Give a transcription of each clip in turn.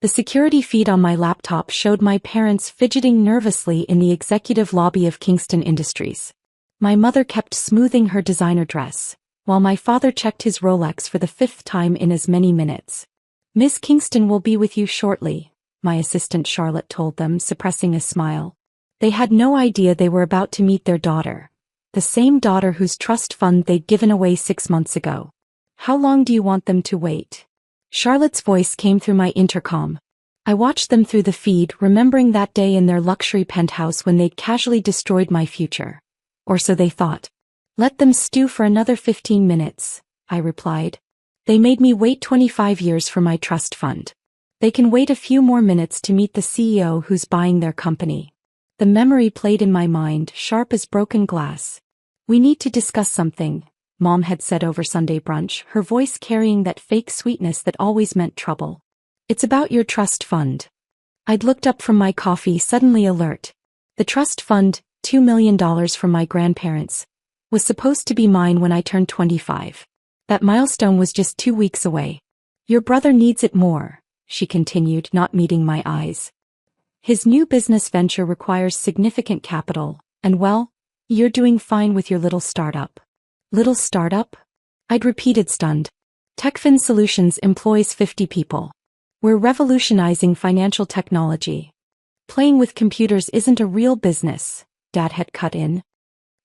The security feed on my laptop showed my parents fidgeting nervously in the executive lobby of Kingston Industries. My mother kept smoothing her designer dress, while my father checked his Rolex for the 5th time in as many minutes. "Miss Kingston will be with you shortly," my assistant Charlotte told them, suppressing a smile. They had no idea they were about to meet their daughter, the same daughter whose trust fund they'd given away 6 months ago. "How long do you want them to wait?" Charlotte's voice came through my intercom. I watched them through the feed, remembering that day in their luxury penthouse when they'd casually destroyed my future. Or so they thought. "Let them stew for another 15 minutes, I replied. "They made me wait 25 years for my trust fund. They can wait a few more minutes to meet the CEO who's buying their company." The memory played in my mind, sharp as broken glass. "We need to discuss something," Mom had said over Sunday brunch, her voice carrying that fake sweetness that always meant trouble. "It's about your trust fund." I'd looked up from my coffee, suddenly alert. The trust fund, $2 million from my grandparents, was supposed to be mine when I turned 25. That milestone was just 2 weeks away. "Your brother needs it more," she continued, not meeting my eyes. "His new business venture requires significant capital, and well, you're doing fine with your little startup." "Little startup?" I'd repeated, stunned. "TechFin Solutions employs 50 people. We're revolutionizing financial technology. Playing with computers isn't a real business," Dad had cut in.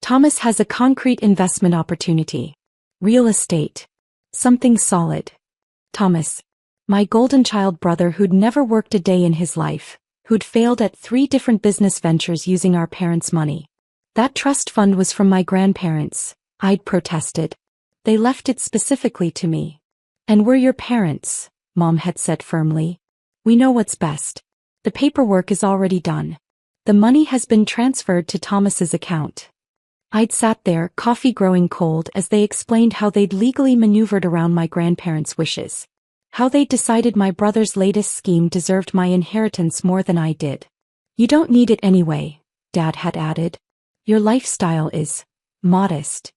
"Thomas has a concrete investment opportunity. Real estate. Something solid." Thomas. My golden child brother who'd never worked a day in his life, who'd failed at 3 different business ventures using our parents' money. "That trust fund was from my grandparents," I'd protested. "They left it specifically to me." "And we're your parents," Mom had said firmly. "We know what's best. The paperwork is already done. The money has been transferred to Thomas's account." I'd sat there, coffee growing cold, as they explained how they'd legally maneuvered around my grandparents' wishes. How they'd decided my brother's latest scheme deserved my inheritance more than I did. "You don't need it anyway," Dad had added. "Your lifestyle is modest."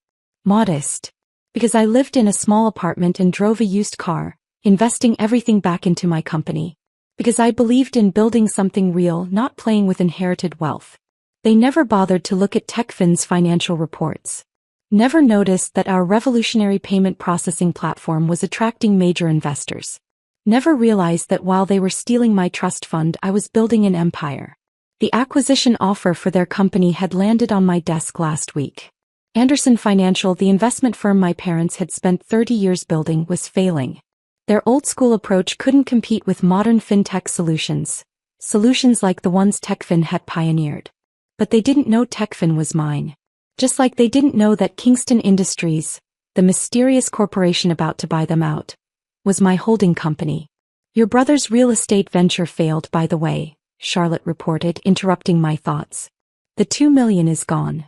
Modest. Because I lived in a small apartment and drove a used car, investing everything back into my company. Because I believed in building something real, not playing with inherited wealth. They never bothered to look at TechFin's financial reports. Never noticed that our revolutionary payment processing platform was attracting major investors. Never realized that while they were stealing my trust fund, I was building an empire. The acquisition offer for their company had landed on my desk last week. Anderson Financial, the investment firm my parents had spent 30 years building, was failing. Their old-school approach couldn't compete with modern fintech solutions like the ones TechFin had pioneered. But they didn't know TechFin was mine. Just like they didn't know that Kingston Industries, the mysterious corporation about to buy them out, was my holding company. "Your brother's real estate venture failed, by the way," Charlotte reported, interrupting my thoughts. "The $2 million is gone."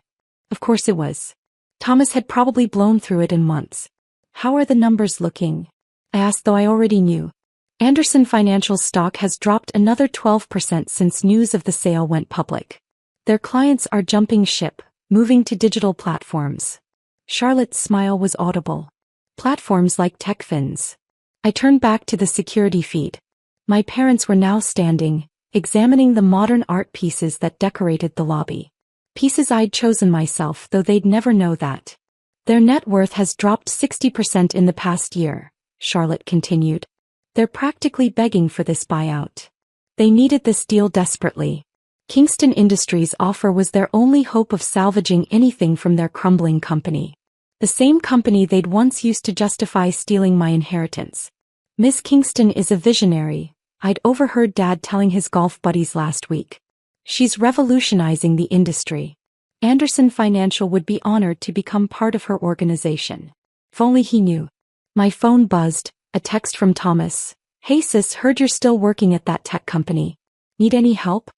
Of course it was. Thomas had probably blown through it in months. "How are the numbers looking?" I asked, though I already knew. Anderson Financial's stock has dropped another 12% since news of the sale went public. Their clients are jumping ship, moving to digital platforms. Charlotte's smile was audible. Platforms like TechFin's. I turned back to the security feed. My parents were now standing, examining the modern art pieces that decorated the lobby. Pieces I'd chosen myself, though they'd never know that. "Their net worth has dropped 60% in the past year," Charlotte continued. "They're practically begging for this buyout. They needed this deal desperately. Kingston Industries' offer was their only hope of salvaging anything from their crumbling company. The same company they'd once used to justify stealing my inheritance. Miss Kingston is a visionary," I'd overheard Dad telling his golf buddies last week. "She's revolutionizing the industry. Anderson Financial would be honored to become part of her organization." If only he knew. My phone buzzed, a text from Thomas. "Hey sis, heard you're still working at that tech company. Need any help?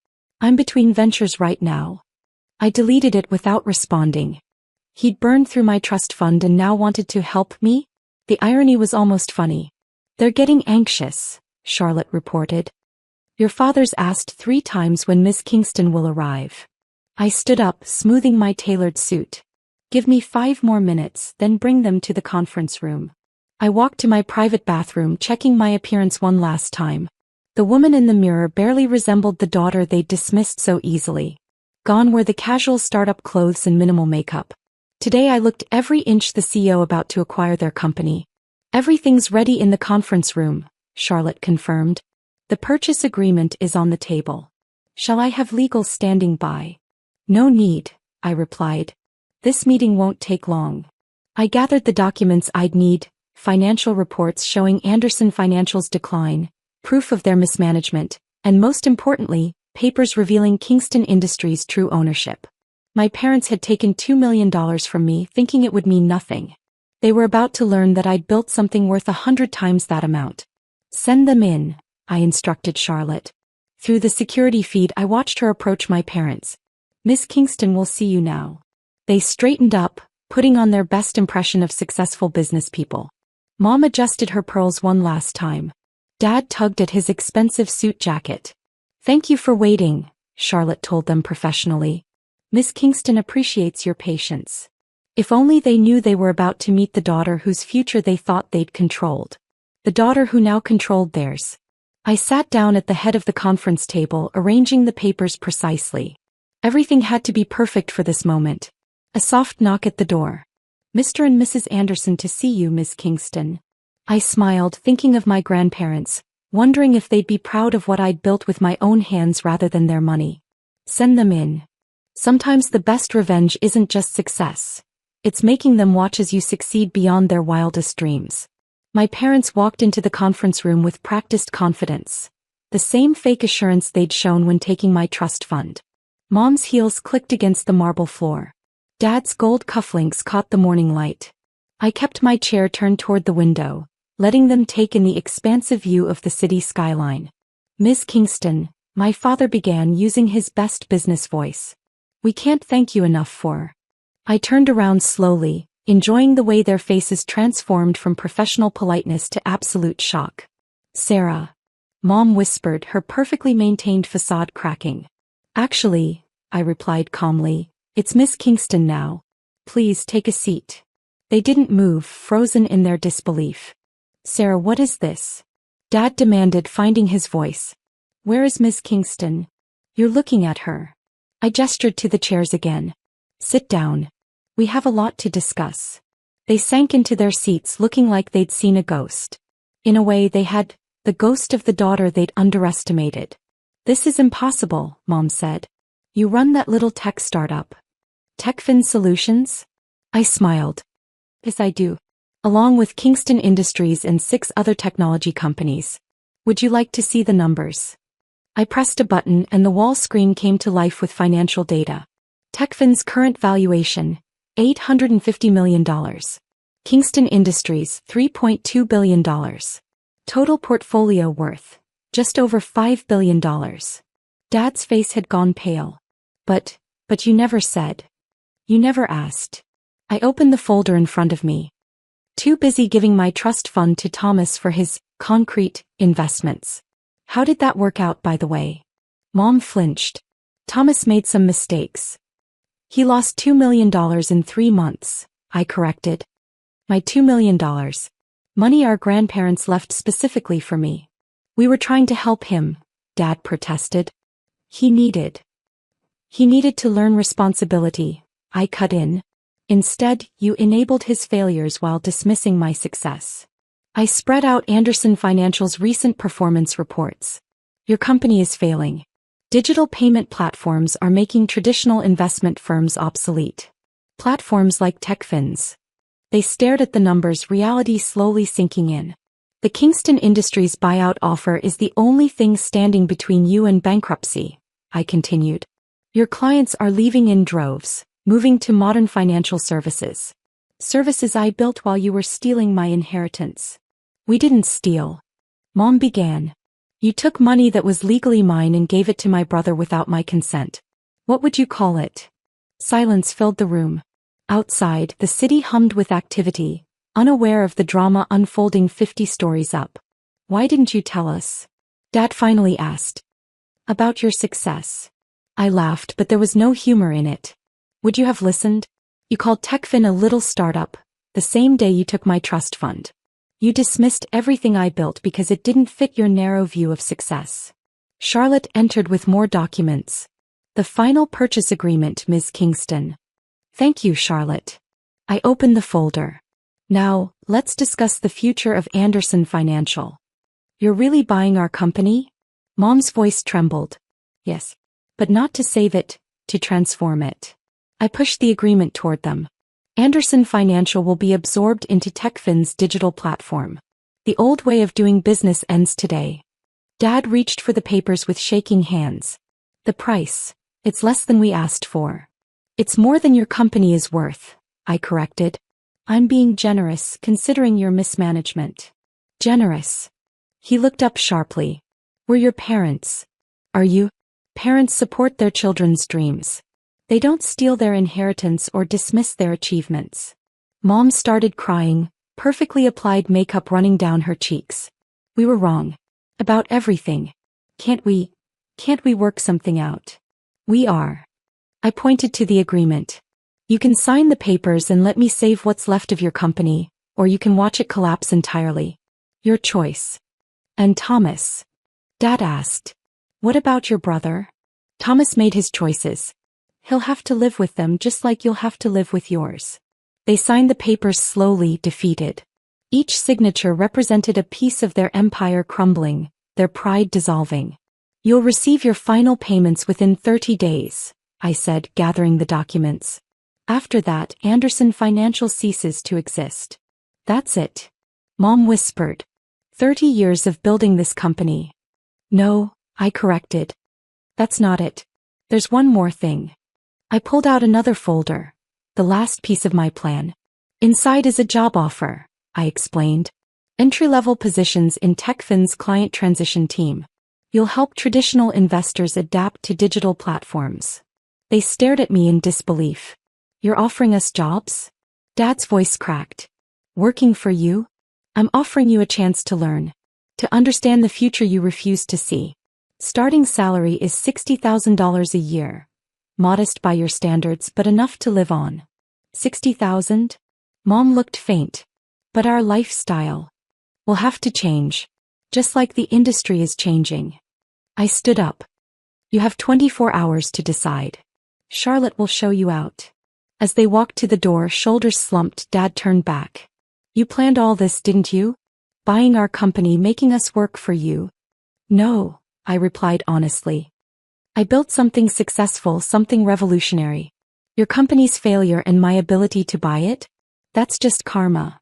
I'm between ventures right now." I deleted it without responding. He'd burned through my trust fund and now wanted to help me? The irony was almost funny. "They're getting anxious," Charlotte reported. "Your father's asked 3 times when Miss Kingston will arrive." I stood up, smoothing my tailored suit. "Give me 5 more minutes, then bring them to the conference room." I walked to my private bathroom, checking my appearance one last time. The woman in the mirror barely resembled the daughter they'd dismissed so easily. Gone were the casual startup clothes and minimal makeup. Today I looked every inch the CEO about to acquire their company. Everything's ready in the conference room, Charlotte confirmed. The purchase agreement is on the table. Shall I have legal standing by? No need, I replied. This meeting won't take long. I gathered the documents I'd need, financial reports showing Anderson Financial's decline, proof of their mismanagement, and most importantly, papers revealing Kingston Industries' true ownership. My parents had taken $2 million from me thinking it would mean nothing. They were about to learn that I'd built something worth 100 times that amount. Send them in, I instructed Charlotte. Through the security feed I watched her approach my parents. Miss Kingston will see you now. They straightened up, putting on their best impression of successful business people. Mom adjusted her pearls one last time. Dad tugged at his expensive suit jacket. Thank you for waiting, Charlotte told them professionally. Miss Kingston appreciates your patience. If only they knew they were about to meet the daughter whose future they thought they'd controlled. The daughter who now controlled theirs. I sat down at the head of the conference table, arranging the papers precisely. Everything had to be perfect for this moment. A soft knock at the door. Mr. and Mrs. Anderson to see you, Miss Kingston. I smiled, thinking of my grandparents, wondering if they'd be proud of what I'd built with my own hands rather than their money. Send them in. Sometimes the best revenge isn't just success. It's making them watch as you succeed beyond their wildest dreams. My parents walked into the conference room with practiced confidence. The same fake assurance they'd shown when taking my trust fund. Mom's heels clicked against the marble floor. Dad's gold cufflinks caught the morning light. I kept my chair turned toward the window, letting them take in the expansive view of the city skyline. Miss Kingston, my father began using his best business voice. We can't thank you enough for. I turned around slowly, enjoying the way their faces transformed from professional politeness to absolute shock. Sarah. Mom whispered, her perfectly maintained facade cracking. Actually, I replied calmly, it's Miss Kingston now. Please take a seat. They didn't move, frozen in their disbelief. Sarah, what is this? Dad demanded, finding his voice. Where is Miss Kingston? You're looking at her. I gestured to the chairs again. Sit down. We have a lot to discuss. They sank into their seats looking like they'd seen a ghost. In a way they had, the ghost of the daughter they'd underestimated. This is impossible, Mom said. You run that little tech startup. TechFin Solutions? I smiled. Yes, I do. Along with Kingston Industries and 6 other technology companies. Would you like to see the numbers? I pressed a button and the wall screen came to life with financial data. TechFin's current valuation, $850 million. Kingston Industries, $3.2 billion. Total portfolio worth, just over $5 billion. Dad's face had gone pale. But you never said. You never asked. I opened the folder in front of me. Too busy giving my trust fund to Thomas for his concrete investments. How did that work out, by the way? Mom flinched. Thomas made some mistakes. He lost $2 million in 3 months, I corrected. My $2 million. Money our grandparents left specifically for me. We were trying to help him, Dad protested. He needed to learn responsibility, I cut in. Instead, you enabled his failures while dismissing my success. I spread out Anderson Financial's recent performance reports. Your company is failing. Digital payment platforms are making traditional investment firms obsolete. Platforms like TechFin's. They stared at the numbers, reality slowly sinking in. The Kingston Industries buyout offer is the only thing standing between you and bankruptcy, I continued. Your clients are leaving in droves, moving to modern financial services. Services I built while you were stealing my inheritance. We didn't steal. Mom began. You took money that was legally mine and gave it to my brother without my consent. What would you call it? Silence filled the room. Outside, the city hummed with activity, unaware of the drama unfolding 50 stories up. Why didn't you tell us? Dad finally asked. About your success. I laughed, but there was no humor in it. Would you have listened? You called TechFin a little startup, the same day you took my trust fund. You dismissed everything I built because it didn't fit your narrow view of success. Charlotte entered with more documents. The final purchase agreement, Ms. Kingston. Thank you, Charlotte. I opened the folder. Now, let's discuss the future of Anderson Financial. You're really buying our company? Mom's voice trembled. Yes. But not to save it, to transform it. I pushed the agreement toward them. Anderson Financial will be absorbed into TechFin's digital platform. The old way of doing business ends today. Dad reached for the papers with shaking hands. The price. It's less than we asked for. It's more than your company is worth, I corrected. I'm being generous considering your mismanagement. Generous. He looked up sharply. We're your parents. Are you? Parents support their children's dreams. They don't steal their inheritance or dismiss their achievements. Mom started crying, perfectly applied makeup running down her cheeks. We were wrong. About everything. Can't we work something out? We are. I pointed to the agreement. You can sign the papers and let me save what's left of your company, or you can watch it collapse entirely. Your choice. And Thomas? Dad asked. What about your brother? Thomas made his choices. He'll have to live with them just like you'll have to live with yours. They signed the papers slowly, defeated. Each signature represented a piece of their empire crumbling, their pride dissolving. You'll receive your final payments within 30 days, I said, gathering the documents. After that, Anderson Financial ceases to exist. That's it. Mom whispered. 30 years of building this company. No, I corrected. That's not it. There's one more thing. I pulled out another folder. The last piece of my plan. Inside is a job offer, I explained. Entry-level positions in TechFin's client transition team. You'll help traditional investors adapt to digital platforms. They stared at me in disbelief. You're offering us jobs? Dad's voice cracked. Working for you? I'm offering you a chance to learn. To understand the future you refuse to see. Starting salary is $60,000 a year. Modest by your standards, but enough to live on. 60,000? Mom looked faint. But our lifestyle will have to change. Just like the industry is changing. I stood up. You have 24 hours to decide. Charlotte will show you out. As they walked to the door, shoulders slumped, Dad turned back. You planned all this, didn't you? Buying our company, making us work for you? No, I replied honestly. I built something successful, something revolutionary. Your company's failure and my ability to buy it? That's just karma.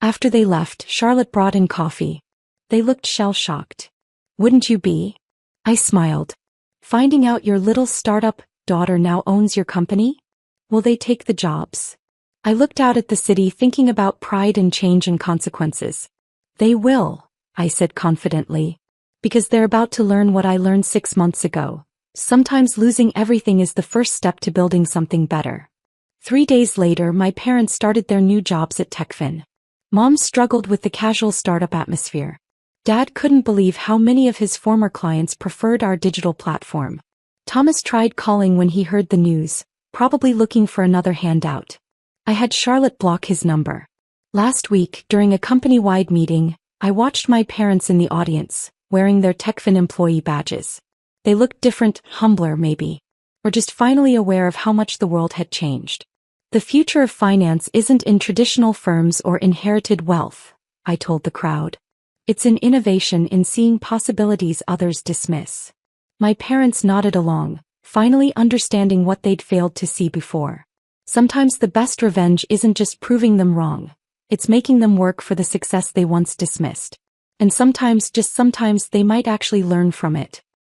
After they left, Charlotte brought in coffee. They looked shell-shocked. Wouldn't you be? I smiled. Finding out your little startup daughter now owns your company? Will they take the jobs? I looked out at the city thinking about pride and change and consequences. They will, I said confidently. Because they're about to learn what I learned 6 months ago. Sometimes losing everything is the first step to building something better. 3 days later, my parents started their new jobs at TechFin. Mom struggled with the casual startup atmosphere. Dad couldn't believe how many of his former clients preferred our digital platform. Thomas tried calling when he heard the news, probably looking for another handout. I had Charlotte block his number. Last week, during a company-wide meeting, I watched my parents in the audience, wearing their TechFin employee badges. They looked different, humbler maybe, or just finally aware of how much the world had changed. The future of finance isn't in traditional firms or inherited wealth, I told the crowd. It's in innovation, in seeing possibilities others dismiss. My parents nodded along, finally understanding what they'd failed to see before. Sometimes the best revenge isn't just proving them wrong. It's making them work for the success they once dismissed. And sometimes, just sometimes, they might actually learn from it.